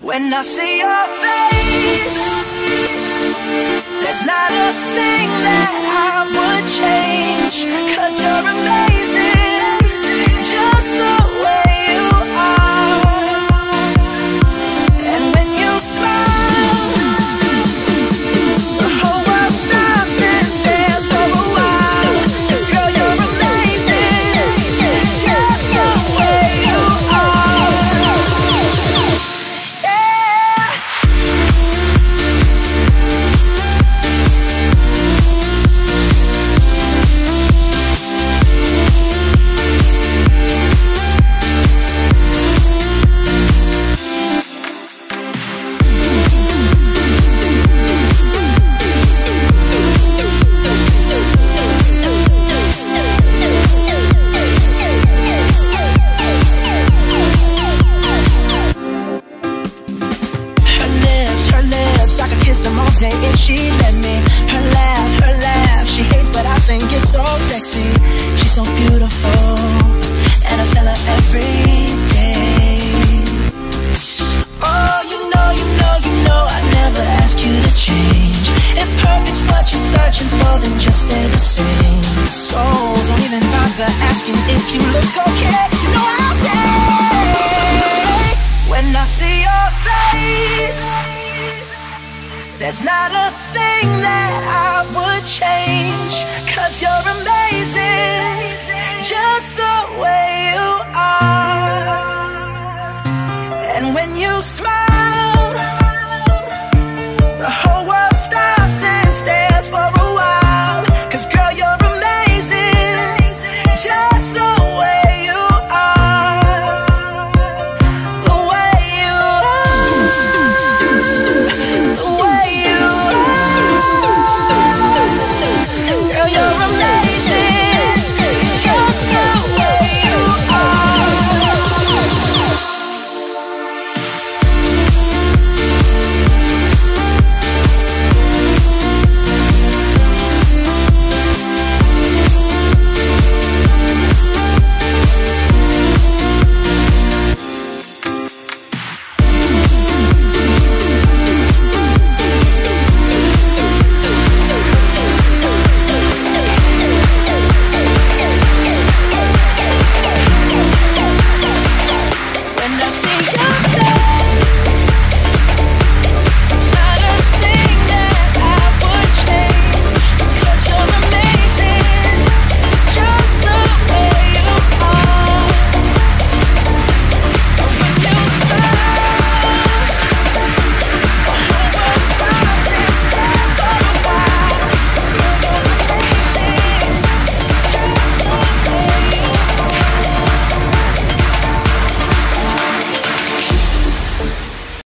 When I see your face, there's not a thing that I would change, 'cause you're amazing, just the way you are. And when you smile, the whole world stops and stares for a while, 'cause girl, you're amazing, just the way you are. I could kiss them all day if she let me. Her laugh, she hates but I think it's so sexy. She's so beautiful, and I tell her every day. Oh, you know I never ask you to change. If perfect's what you're searching for, then just stay the same. So don't even bother asking if you look okay. You know I'll say, when I see your face, there's not a thing that I would change, 'cause you're amazing, just the way you are. And when you smile,